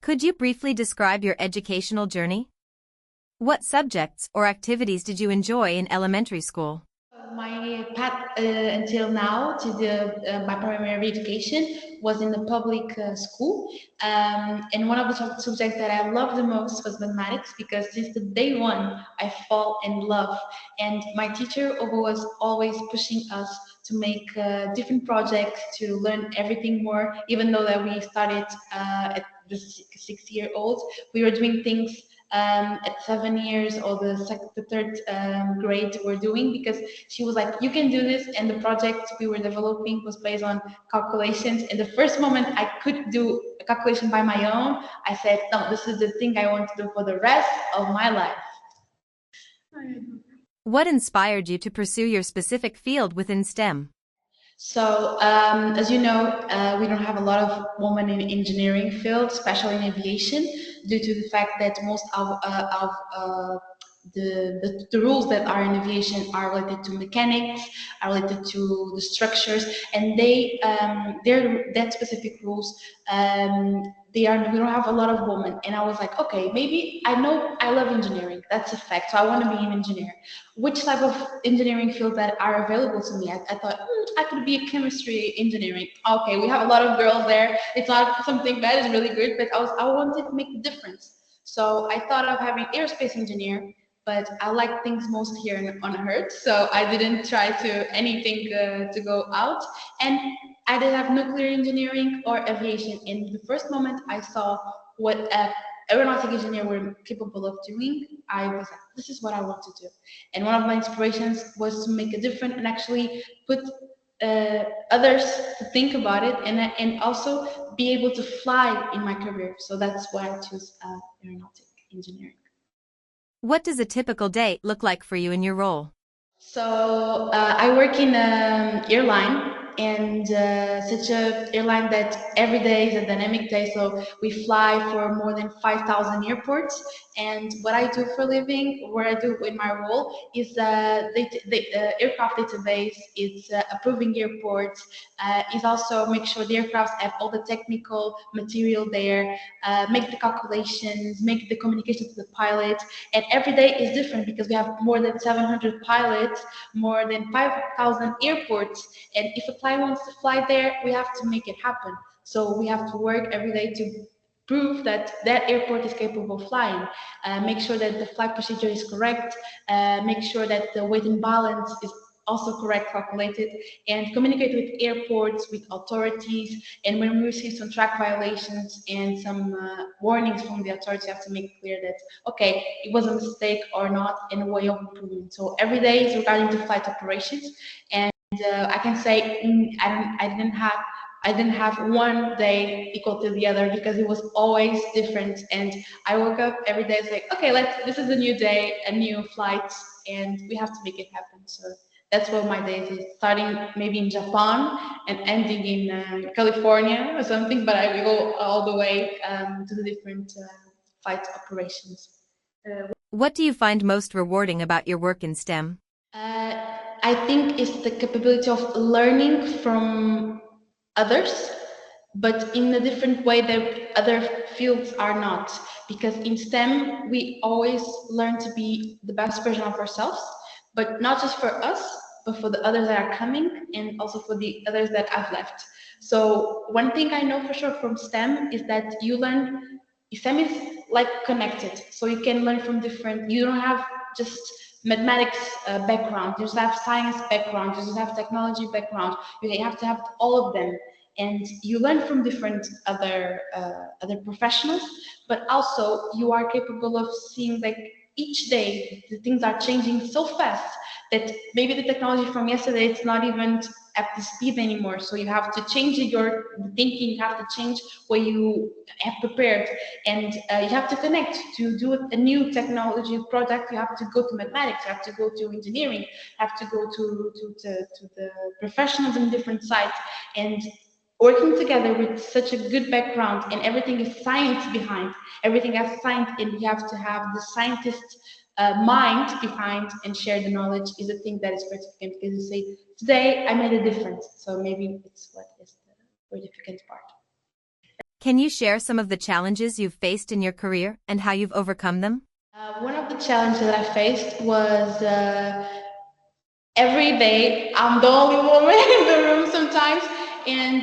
Could you briefly describe your educational journey? What subjects or activities did you enjoy in elementary school? My path until now to my primary education was in the public school, and one of the subjects that I loved the most was mathematics because since the day one I fall in love, and my teacher was always pushing us to make different projects to learn everything more. Even though that we started at the 6-year-olds, we were doing things at 7 years or the third grade we're doing, because she was like, you can do this, and the project we were developing was based on calculations, and the first moment I could do a calculation by my own, I said, no, this is the thing I want to do for the rest of my life. What inspired you to pursue your specific field within STEM? So, as you know, we don't have a lot of women in engineering field, especially in aviation, due to the fact that most of the rules that are in aviation are related to mechanics, are related to the structures, and they're that specific rules. We don't have a lot of women, and I was like, okay, maybe I know I love engineering. That's a fact. So I want to be an engineer. Which type of engineering fields that are available to me? I thought I could be a chemistry engineering. Okay, we have a lot of girls there. It's not something bad. It's really good, but I wanted to make a difference. So I thought of having aerospace engineer, but I like things most here on Earth, so I didn't try to anything to go out. And I did have nuclear engineering or aviation. In the first moment I saw what aeronautical engineer were capable of doing, I was like, this is what I want to do. And one of my inspirations was to make a difference and actually put others to think about it, and also be able to fly in my career. So that's why I chose aeronautical engineering. What does a typical day look like for you in your role? So I work in an airline, and such a airline that every day is a dynamic day. So we fly for more than 5,000 airports. And what I do for a living, what I do in my role, is the aircraft database. It's approving airports. Is also make sure the aircrafts have all the technical material there, make the calculations, make the communication to the pilot. And every day is different because we have more than 700 pilots, more than 5,000 airports, and if a client wants to fly there, we have to make it happen. So we have to work every day to prove that that airport is capable of flying, make sure that the flight procedure is correct, make sure that the weight and balance is also correct calculated, and communicate with airports, with authorities, and when we receive some track violations and some warnings from the authority, you have to make clear that, okay, it was a mistake or not, and a way of improvement. So every day is regarding to flight operations, and I can say I didn't have one day equal to the other because it was always different. And I woke up every day, it's like, okay, this is a new day, a new flight, and we have to make it happen. So that's what my days is, starting maybe in Japan and ending in California or something, but I will go all the way to the different flight operations. What do you find most rewarding about your work in STEM? I think it's the capability of learning from others, but in a different way that other fields are not. Because in STEM, we always learn to be the best version of ourselves, but not just for us, but for the others that are coming, and also for the others that I've left. So one thing I know for sure from STEM is that STEM is like connected. So you can learn from different, you don't have just mathematics background, you just have science background, you just have technology background, you have to have all of them, and you learn from different other professionals, but also you are capable of seeing, like, each day the things are changing so fast that maybe the technology from yesterday it's not even at the speed anymore. So you have to change your thinking, you have to change what you have prepared, and you have to connect to do a new technology product. You have to go to mathematics, you have to go to engineering, you have to go to the professionals in different sites, and working together with such a good background, and everything is science behind, everything has science, and we have to have the scientist mind behind and share the knowledge is a thing that is very significant, because you say, today I made a difference. So maybe it's what is the very significant part. Can you share some of the challenges you've faced in your career and how you've overcome them? One of the challenges that I faced was every day I'm the only woman in the room sometimes, and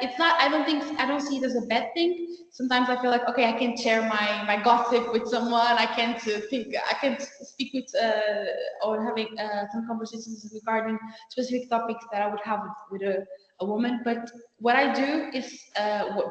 it's not. I don't see it as a bad thing. Sometimes I feel like, okay, I can share my gossip with someone. I can speak with or having some conversations regarding specific topics that I would have with a woman. But what I do is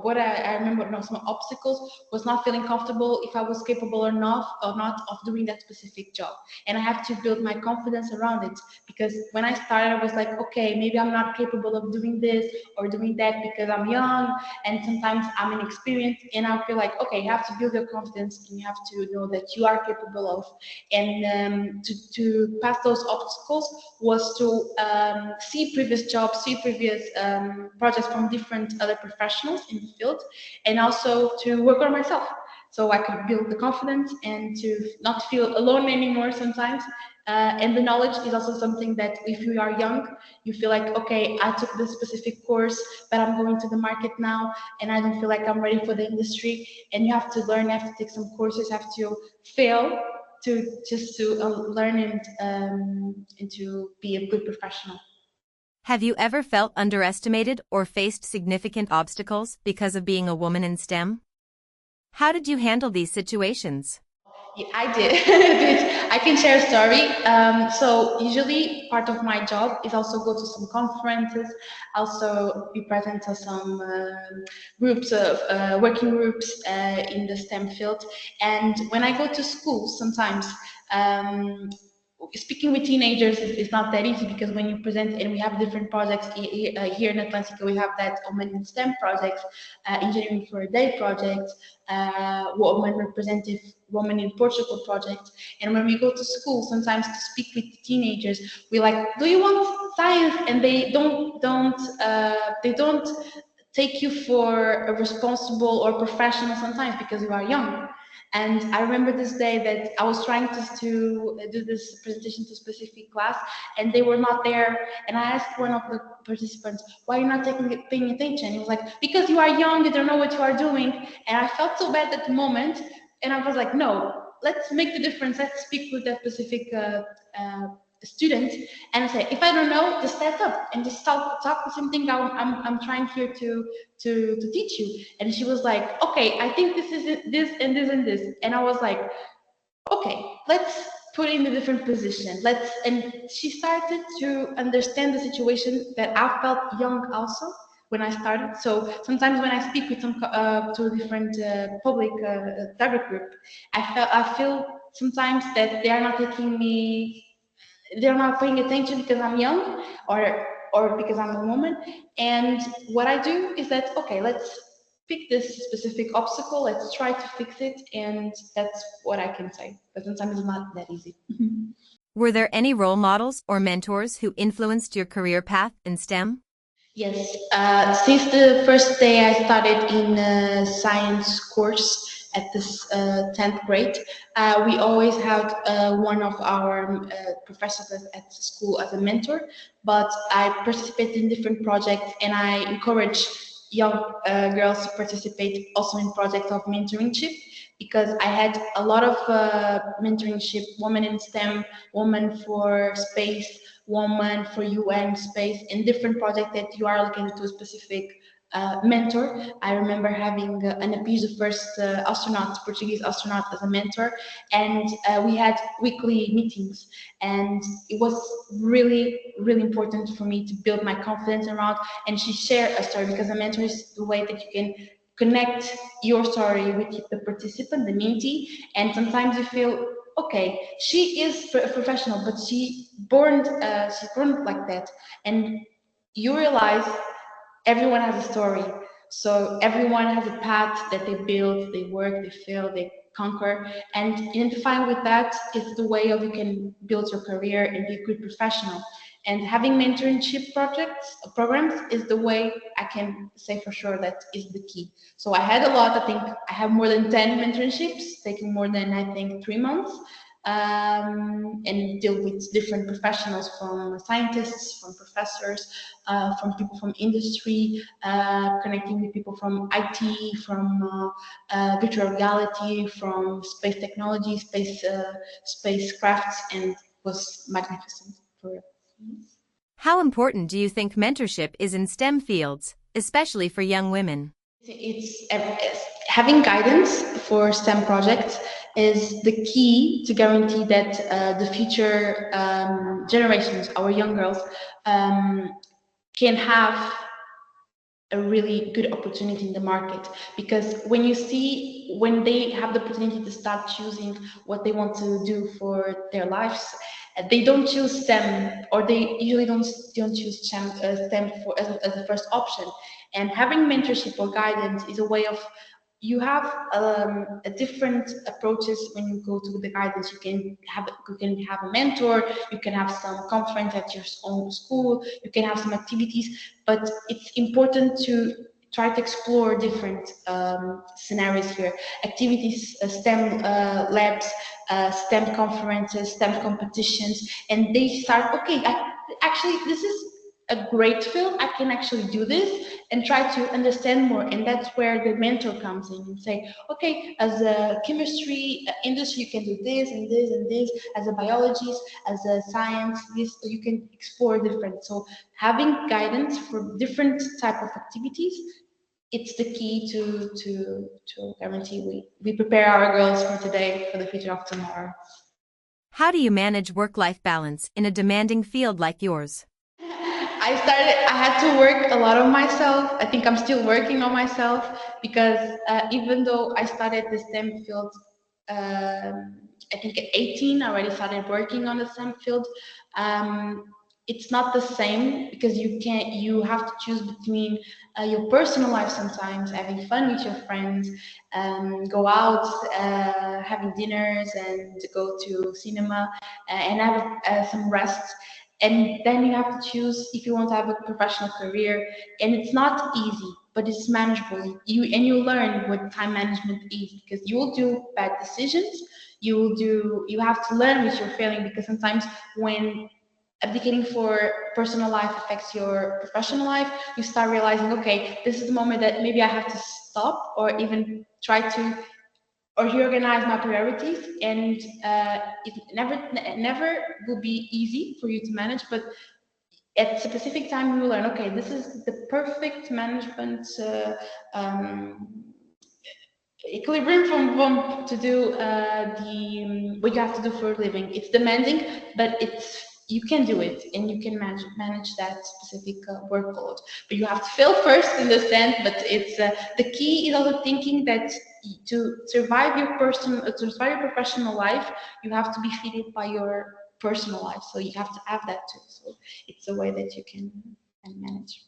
what I remember, some obstacles was not feeling comfortable if I was capable or not of doing that specific job, and I have to build my confidence around it, because when I started I was like, okay, maybe I'm not capable of doing this or doing that because I'm young and sometimes I'm inexperienced, and I feel like, okay, you have to build your confidence and you have to know that you are capable of, and to pass those obstacles was to see previous jobs, see previous projects from different other professionals in the field, and also to work on myself so I could build the confidence and to not feel alone anymore sometimes. And the knowledge is also something that if you are young, you feel like, okay, I took this specific course, but I'm going to the market now and I don't feel like I'm ready for the industry. And you have to learn, you have to take some courses, you have to fail to learn and to be a good professional. Have you ever felt underestimated or faced significant obstacles because of being a woman in STEM? How did you handle these situations? Yeah, I did. I can share a story. So usually part of my job is also go to some conferences, also be present to some groups of working groups in the STEM field. And when I go to school, sometimes speaking with teenagers is not that easy, because when you present, and we have different projects here in Atlântica, we have that women in STEM projects, engineering for a day project, woman representative woman in Portugal project. And when we go to school, sometimes to speak with the teenagers, we like, do you want science? And they don't take you for a responsible or professional sometimes because you are young. And I remember this day that I was trying to do this presentation to a specific class, and they were not there. And I asked one of the participants, why are you not paying attention? He was like, because you are young, you don't know what you are doing. And I felt so bad at the moment. And I was like, no, let's make the difference. Let's speak with that specific student and say, if I don't know, just stand up and just talk the same thing I'm trying here to teach you. And she was like, okay, I think this is this and this and this. And I was like, okay, let's put in a different position. And she started to understand the situation that I felt young also when I started. So sometimes when I speak with some to a different public target group, I feel sometimes that they are not taking me, they're not paying attention because I'm young or because I'm a woman. And what I do is that, okay, let's pick this specific obstacle, let's try to fix it, and that's what I can say. But sometimes it's not that easy. Were there any role models or mentors who influenced your career path in STEM? Yes, since the first day I started in a science course at this 10th grade, we always had one of our professors at school as a mentor, but I participate in different projects and I encourage young girls to participate also in projects of mentorship, because I had a lot of mentorship, women in STEM, women for space, woman for UN space, in different projects that you are looking to a specific mentor. I remember having Ana Pires, the first Portuguese astronaut, as a mentor, and we had weekly meetings, and it was really, really important for me to build my confidence around. And she shared a story, because a mentor is the way that you can connect your story with the participant, the mentee, and sometimes you feel, okay, she is a professional, but she's born like that, and you realize everyone has a story. So everyone has a path that they build, they work, they fail, they conquer, and identifying with that is the way of you can build your career and be a good professional. And having mentorship programs is the way I can say for sure that is the key. So I had a lot. I think I have more than 10 mentorships, taking more than, I think, 3 months. and deal with different professionals, from scientists, from professors, from people from industry, connecting with people from IT, from virtual reality, from space technology, spacecrafts, and was magnificent for me. How important do you think mentorship is in STEM fields, especially for young women? It's having guidance for STEM projects is the key to guarantee that the future generations, our young girls, can have a really good opportunity in the market. Because when they have the opportunity to start choosing what they want to do for their lives, they don't choose STEM, or they usually don't choose STEM as the first option. And having mentorship or guidance is a way of, you have a different approaches when you go to the guidance. You can have a mentor, you can have some conference at your own school, you can have some activities, but it's important to try to explore different scenarios here. Activities, STEM labs, STEM conferences, STEM competitions, and they start, okay, actually this is a great field, I can actually do this, and try to understand more. And that's where the mentor comes in and say, okay, as a chemistry industry, you can do this and this and this. As a biologist, as a science, this, you can explore different. So having guidance for different type of activities, it's the key to guarantee we prepare our girls for today, for the future of tomorrow. How do you manage work-life balance in a demanding field like yours? I had to work a lot on myself. I think I'm still working on myself, because even though I started the STEM field, I think at 18, I already started working on the STEM field. It's not the same, because you have to choose between your personal life sometimes, having fun with your friends, go out, having dinners, and go to cinema, and have some rest. And then you have to choose if you want to have a professional career, and it's not easy, but it's manageable. You learn what time management is, because you will do bad decisions. You have to learn with your failing, because sometimes when abdicating for personal life affects your professional life, you start realizing, okay, this is the moment that maybe I have to stop, or even try to reorganize my priorities. And it never will be easy for you to manage, but at a specific time you will learn, okay, this is the perfect management equilibrium from to do what you have to do for a living. It's demanding, but you can do it, and you can manage that specific workload. But you have to fail first in the sense. But it's the key is also thinking that to survive your professional life, you have to be fitted by your personal life. So you have to have that too. So it's a way that you can manage.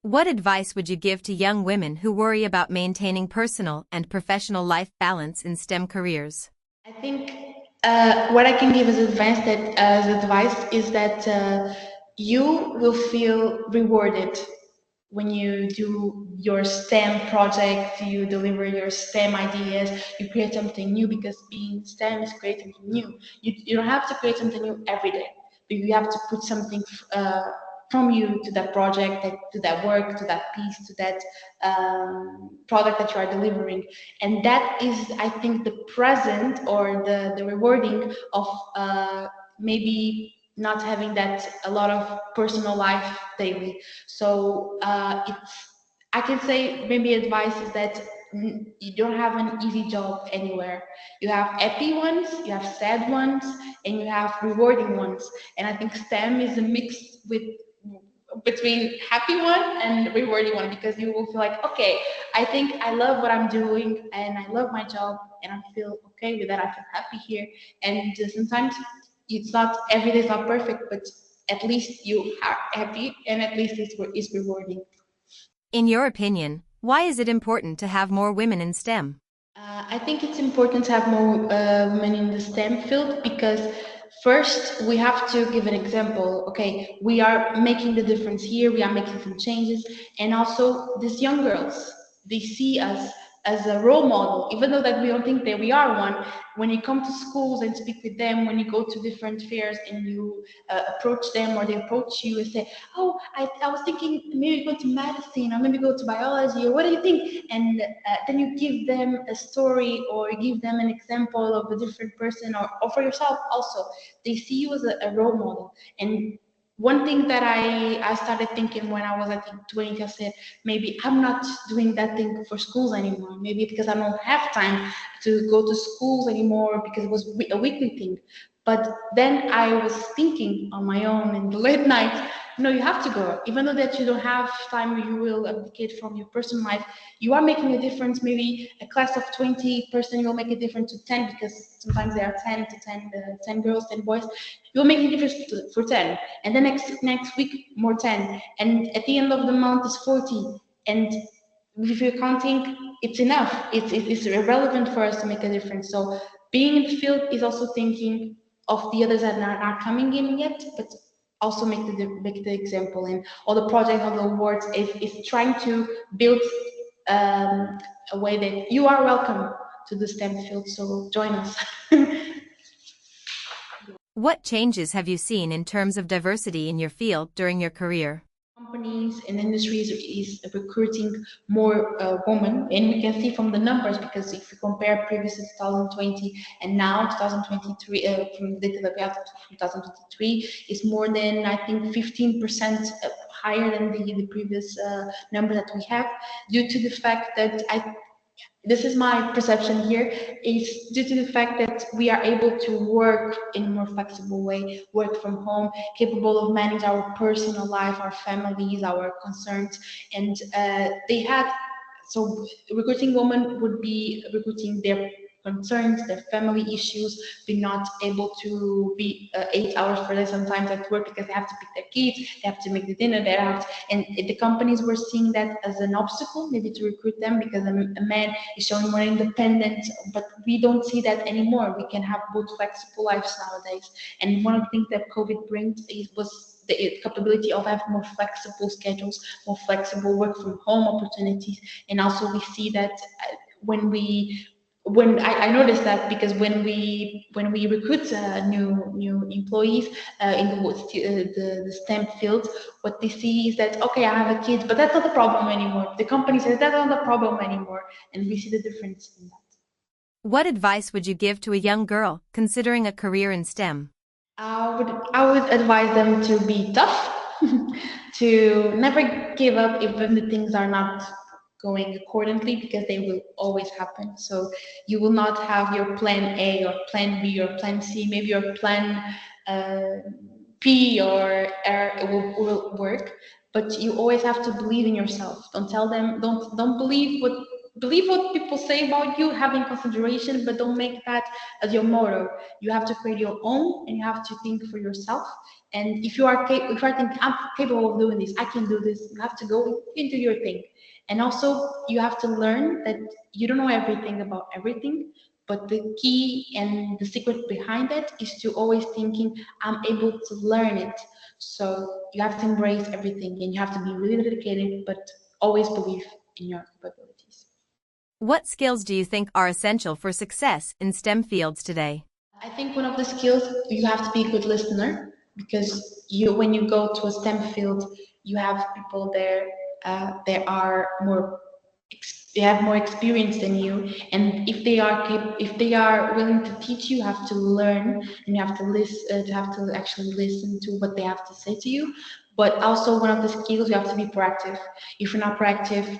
What advice would you give to young women who worry about maintaining personal and professional life balance in STEM careers? I think what I can give as advice is that you will feel rewarded when you do your STEM project, you deliver your STEM ideas, you create something new, because being STEM is creating something new. You don't have to create something new every day, but you have to put something from you to that project, to that work, to that piece, to that product that you are delivering. And that is, I think, the present, or the rewarding of maybe not having that a lot of personal life daily. So I can say maybe advice is that you don't have an easy job anywhere. You have happy ones, you have sad ones, and you have rewarding ones. And I think STEM is a mix between happy one and rewarding one, because you will feel like, okay, I think I love what I'm doing, and I love my job, and I feel okay with that. I feel happy here. And sometimes it's not, every day is not perfect, but at least you are happy, and at least it's rewarding. In your opinion, why is it important to have more women in STEM? I think it's important to have more women in the STEM field, because first we have to give an example. Okay, we are making the difference here, we are making some changes, and also these young girls, they see us as a role model, even though that we don't think that we are one. When you come to schools and speak with them, when you go to different fairs and you approach them or they approach you and say, oh, I was thinking maybe go to medicine or maybe go to biology, or what do you think? And then you give them a story or you give them an example of a different person, or for yourself also. They see you as a role model. And one thing that I started thinking when I was, I think, 20, I said, maybe I'm not doing that thing for schools anymore. Maybe because I don't have time to go to schools anymore because it was a weekly thing. But then I was thinking on my own in the late night, no, you have to go. Even though that you don't have time, you will abdicate from your personal life. You are making a difference. Maybe a class of 20 person will make a difference to 10, because sometimes there are 10 to 10, 10 girls, 10 boys. You'll make a difference for 10. And then next week, more 10. And at the end of the month, it's 40. And if you're counting, it's enough. It's irrelevant for us to make a difference. So being in the field is also thinking of the others that are not coming in yet, but also make the example. And all the projects, all the awards is trying to build a way that you are welcome to the STEM field. So join us. What changes have you seen in terms of diversity in your field during your career? Companies and industries is recruiting more women, and we can see from the numbers, because if you compare previous 2020 and now 2023, from the data that we have to 2023, is more than, I think, 15% higher than the previous number that we have, due to the fact that this is my perception here, is due to the fact that we are able to work in a more flexible way, work from home, capable of manage our personal life, our families, our concerns. And so recruiting women would be recruiting their concerns, their family issues, be not able to be 8 hours per day sometimes at work because they have to pick their kids, they have to make the dinner, and the companies were seeing that as an obstacle, maybe to recruit them, because a man is showing more independence. But we don't see that anymore. We can have both flexible lives nowadays. And one of the things that COVID brings was the capability of having more flexible schedules, more flexible work from home opportunities. And also we see that when I noticed that, because when we recruit new employees in the STEM field, what they see is that, okay, I have a kid, but that's not the problem anymore. The company says that's not the problem anymore, and we see the difference in that. What advice would you give to a young girl considering a career in STEM? I would advise them to be tough, to never give up even the things are not going accordingly, because they will always happen. So you will not have your plan A or plan B or plan C, maybe your plan P or R will work, but you always have to believe in yourself. Don't tell them, don't believe what people say about you, having consideration, but don't make that as your motto. You have to create your own, and you have to think for yourself. And if you are thinking, I'm capable of doing this, I can do this, you have to go into your thing. And also, you have to learn that you don't know everything about everything, but the key and the secret behind it is to always thinking, I'm able to learn it. So you have to embrace everything, and you have to be really dedicated, but always believe in your capabilities. What skills do you think are essential for success in STEM fields today? I think one of the skills, you have to be a good listener, because when you go to a STEM field, you have people there. They have more experience than you, and if they are willing to teach you, you have to learn, and you have to listen. You have to actually listen to what they have to say to you. But also, one of the skills, you have to be proactive. If you're not proactive,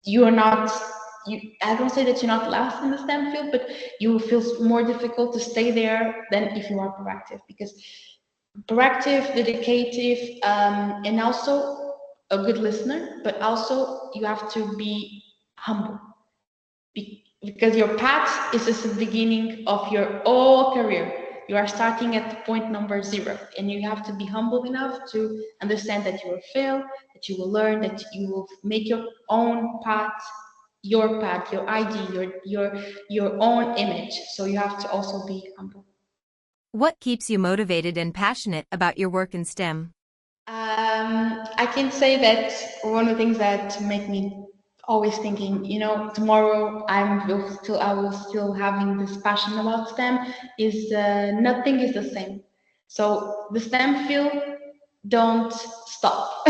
you are not. I don't say that you're not last in the STEM field, but you will feel more difficult to stay there than if you are proactive, because proactive, dedicated, and also a good listener, but also you have to be humble, because your path is just the beginning of your whole career. You are starting at point number 0, and you have to be humble enough to understand that you will fail, that you will learn, that you will make your own path, your ID, your own image. So you have to also be humble. What keeps you motivated and passionate about your work in STEM? I can say that one of the things that make me always thinking, you know, tomorrow I will still having this passion about STEM. Is nothing is the same. So the STEM field don't stop.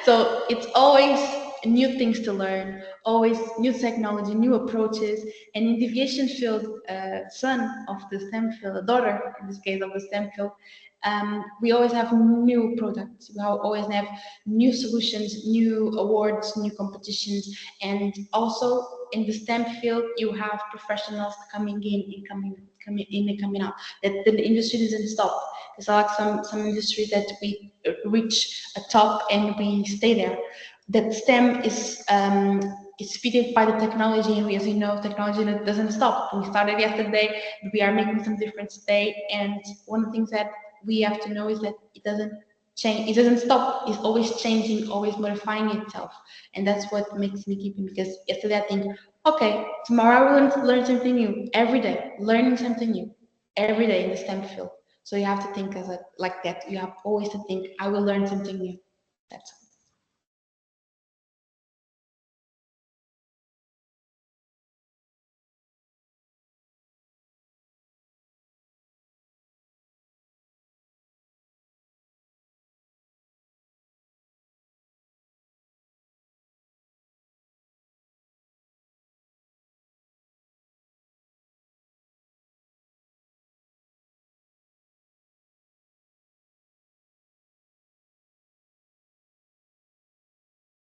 So it's always new things to learn, always new technology, new approaches. And in the aviation field, son of the STEM field, a daughter in this case of the STEM field, we always have new products. We always have new solutions, new awards, new competitions, and also in the STEM field, you have professionals coming in and coming out. That the industry doesn't stop. There's like some industry that we reach a top and we stay there. That STEM is feeded by the technology, and we, as you know, technology doesn't stop. We started yesterday, we are making some difference today, and one of the things that we have to know is that it doesn't change, it doesn't stop. It's always changing, always modifying itself, and that's what makes me keep it. Because yesterday I think, okay, tomorrow I will learn something new every day, learning something new every day in the STEM field. So you have to think like that. You have always to think, I will learn something new. That's